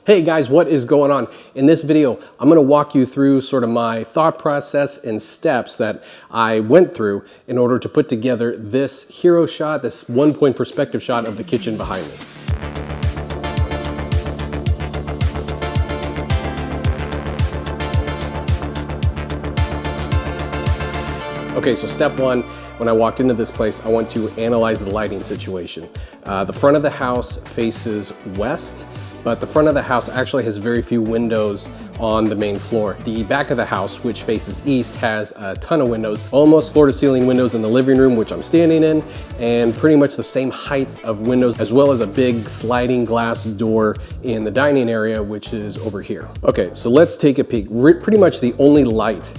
Hey guys, what is going on? In this video, I'm gonna walk you through sort of my thought process and steps that I went through in order to put together this hero shot, this one-point perspective shot of the kitchen behind me. Okay, so step one, when I walked into this place, I want to analyze the lighting situation. The front of the house faces west, but the front of the house actually has very few windows on the main floor. The back of the house, which faces east, has a ton of windows, almost floor-to-ceiling windows in the living room, which I'm standing in, and pretty much the same height of windows, as well as a big sliding glass door in the dining area, which is over here. Okay, so let's take a peek. Pretty much the only light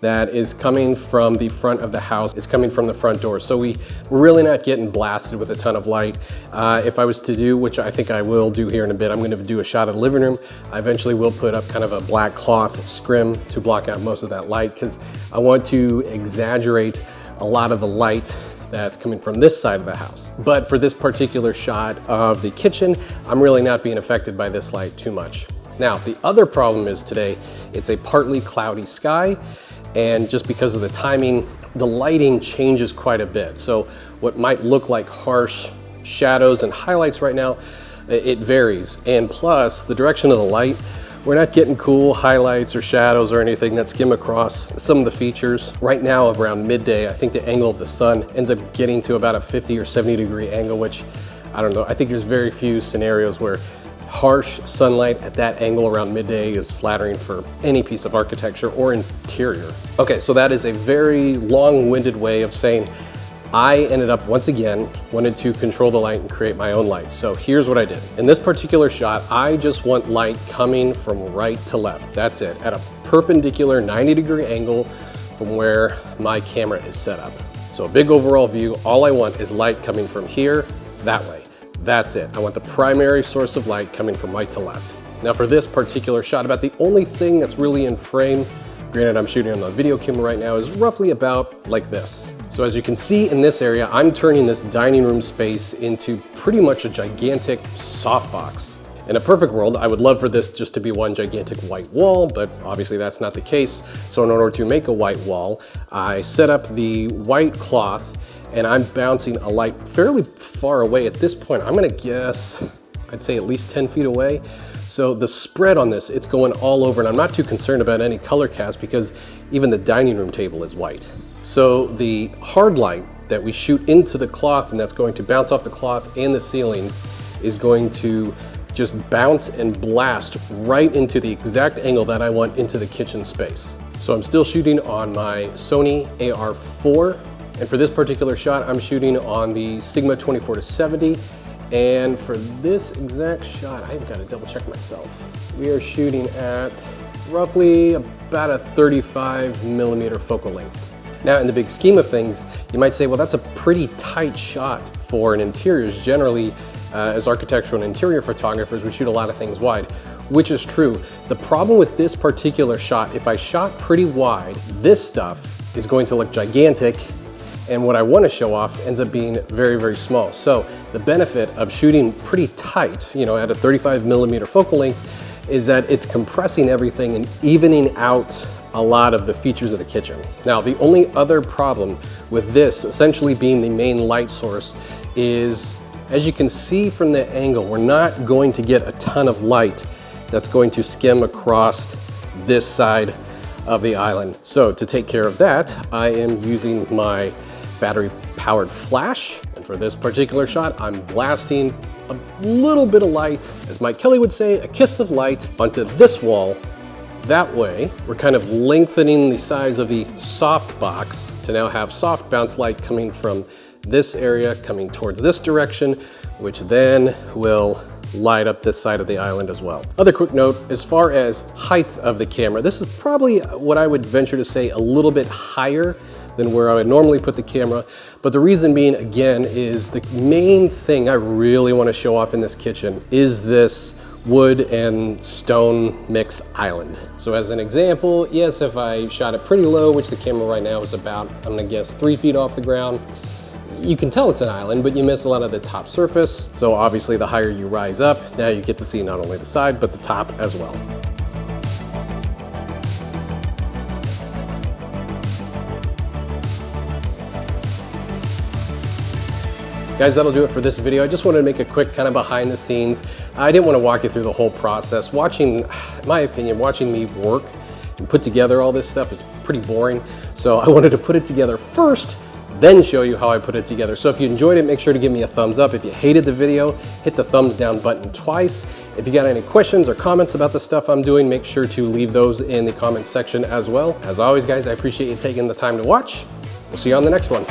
that is coming from the front of the house is coming from the front door. So we're really not getting blasted with a ton of light. If I was to do, which I think I will do here in a bit, I'm gonna do a shot of the living room. I eventually will put up kind of a black cloth scrim to block out most of that light because I want to exaggerate a lot of the light that's coming from this side of the house. But for this particular shot of the kitchen, I'm really not being affected by this light too much. Now, the other problem is today, it's a partly cloudy sky. And just because of the timing, the lighting changes quite a bit. So what might look like harsh shadows and highlights right now, it varies. And plus, the direction of the light, we're not getting cool highlights or shadows or anything that skim across some of the features. Right now, around midday, I think the angle of the sun ends up getting to about a 50 or 70 degree angle, which, I don't know, I think there's very few scenarios where harsh sunlight at that angle around midday is flattering for any piece of architecture or interior. Okay, so that is a very long-winded way of saying I ended up once again wanted to control the light and create my own light. So here's what I did. In this particular shot, I just want light coming from right to left. That's it, at a perpendicular 90-degree angle from where my camera is set up. So a big overall view, all I want is light coming from here, that way. That's it. I want the primary source of light coming from right to left. Now for this particular shot, about the only thing that's really in frame, granted I'm shooting on the video camera right now, is roughly about like this. So as you can see in this area, I'm turning this dining room space into pretty much a gigantic softbox. In a perfect world, I would love for this just to be one gigantic white wall, but obviously that's not the case. So in order to make a white wall, I set up the white cloth and I'm bouncing a light fairly far away. At this point, I'm gonna guess, I'd say at least 10 feet away. So the spread on this, it's going all over, and I'm not too concerned about any color cast because even the dining room table is white. So the hard light that we shoot into the cloth and that's going to bounce off the cloth and the ceilings is going to just bounce and blast right into the exact angle that I want into the kitchen space. So I'm still shooting on my Sony AR4. And for this particular shot, I'm shooting on the Sigma 24-70. And for this exact shot, I've got to double check myself. We are shooting at roughly about a 35mm focal length. Now, in the big scheme of things, you might say, well, that's a pretty tight shot for an interiors. Generally, as architectural and interior photographers, we shoot a lot of things wide, which is true. The problem with this particular shot, if I shot pretty wide, this stuff is going to look gigantic, and what I want to show off ends up being very, very small. So the benefit of shooting pretty tight, you know, at a 35mm focal length, is that it's compressing everything and evening out a lot of the features of the kitchen. Now, the only other problem with this essentially being the main light source is, as you can see from the angle, we're not going to get a ton of light that's going to skim across this side of the island. So to take care of that, I am using my battery-powered flash. And for this particular shot, I'm blasting a little bit of light, as Mike Kelly would say, a kiss of light onto this wall. That way, we're kind of lengthening the size of the soft box to now have soft bounce light coming from this area, coming towards this direction, which then will light up this side of the island as well. Other quick note, as far as height of the camera, this is probably what I would venture to say a little bit higher than where I would normally put the camera. But the reason being, again, is the main thing I really want to show off in this kitchen is this wood and stone mix island. So as an example, yes, if I shot it pretty low, which the camera right now is about, I'm gonna guess 3 feet off the ground, you can tell it's an island, but you miss a lot of the top surface. So obviously the higher you rise up, now you get to see not only the side, but the top as well. Guys, that'll do it for this video. I just wanted to make a quick kind of behind the scenes. I didn't want to walk you through the whole process. Watching, in my opinion, watching me work and put together all this stuff is pretty boring. So I wanted to put it together first, then show you how I put it together. So if you enjoyed it, make sure to give me a thumbs up. If you hated the video, hit the thumbs down button twice. If you got any questions or comments about the stuff I'm doing, make sure to leave those in the comment section as well. As always, guys, I appreciate you taking the time to watch. We'll see you on the next one.